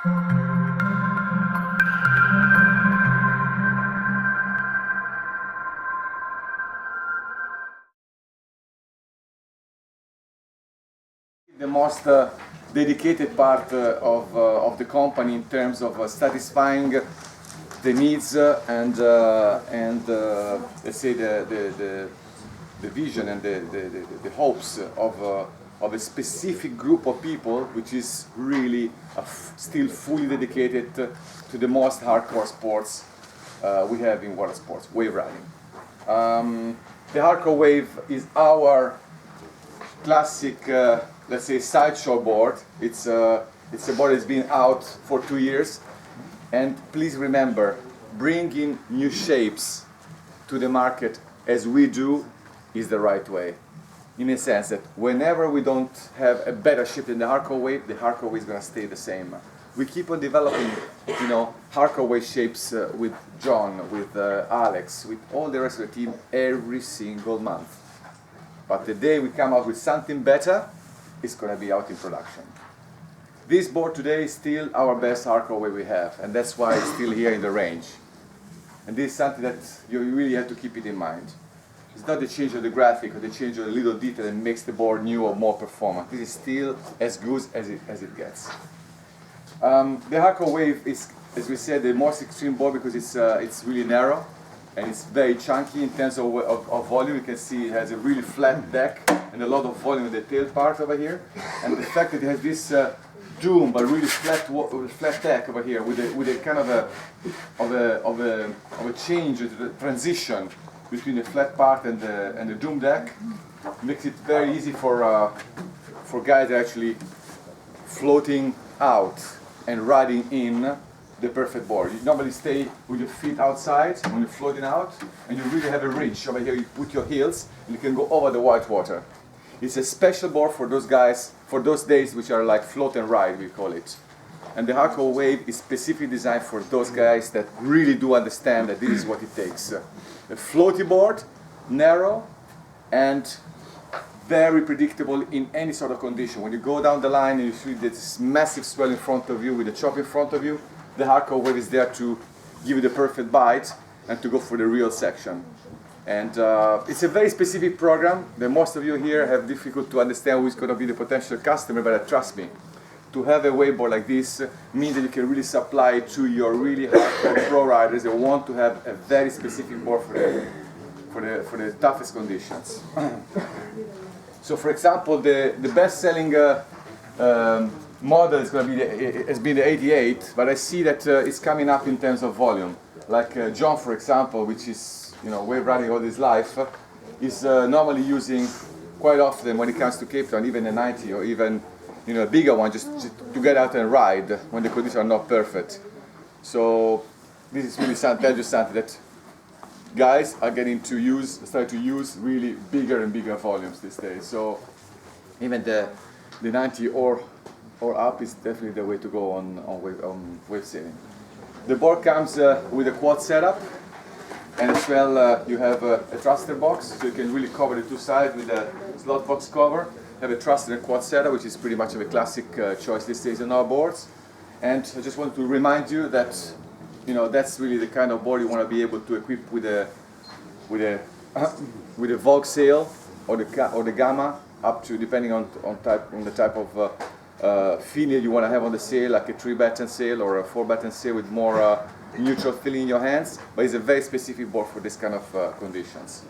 The most dedicated part of the company in terms of satisfying the needs and let's say the vision and the hopes of a specific group of people, which is really still fully dedicated to the most hardcore sports we have in water sports, wave riding. The hardcore wave is our classic, let's say, sideshow board. It's a board that's been out for 2 years. And please remember, bringing new shapes to the market as we do is the right way. In a sense that whenever we don't have a better shape than the hardcore wave is going to stay the same. We keep on developing, hardcore wave shapes with John, with Alex, with all the rest of the team every single month. But the day we come out with something better, it's going to be out in production. This board today is still our best hardcore wave we have, and that's why it's still here in the range. And this is something that you really have to keep it in mind. It's not the change of the graphic or the change of the little detail that makes the board new or more performant. This is still as good as it gets. The hardcore wave is, as we said, the most extreme board because it's really narrow and it's very chunky in terms of volume. You can see it has a really flat deck and a lot of volume in the tail part over here. And the fact that it has this dome but really flat deck over here with a kind of a change, a transition between the flat part and the dome deck makes it very easy for guys actually floating out and riding in the perfect board. You normally stay with your feet outside when you're floating out, and you really have a reach over here. You put your heels and you can go over the white water. It's a special board for those guys, for those days which are like float and ride, we call it. And the hardcore wave is specifically designed for those guys that really do understand that this is what it takes. A floaty board, narrow, and very predictable in any sort of condition. When you go down the line and you see this massive swell in front of you with a chop in front of you, the hardcore wave is there to give you the perfect bite and to go for the real section. And it's a very specific program that most of you here have difficult to understand who is going to be the potential customer, but trust me, to have a wakeboard like this means that you can really supply to your really hardcore pro riders that want to have a very specific board for the toughest conditions. So, for example, the best-selling model is going to be has been the 88, but I see that it's coming up in terms of volume. Like John, for example, which is wave riding all his life, is normally using quite often when it comes to Cape Town, even a 90 or even a bigger one, just to get out and ride when the conditions are not perfect. So this is really tells you something that guys are starting to use really bigger and bigger volumes these days. So even the 90 or up is definitely the way to go on wave sailing. The board comes with a quad setup, and as well you have a thruster box, so you can really cover the two sides with a slot box cover. You have a thruster and quad setup, which is pretty much of a classic choice these days on our boards. And I just want to remind you that that's really the kind of board you want to be able to equip with a Vogue sail or the Gamma, up to depending on the type of finial you want to have on the sail, like a 3-batten sail or a 4-batten sail with more neutral feeling in your hands. But it's a very specific board for this kind of conditions.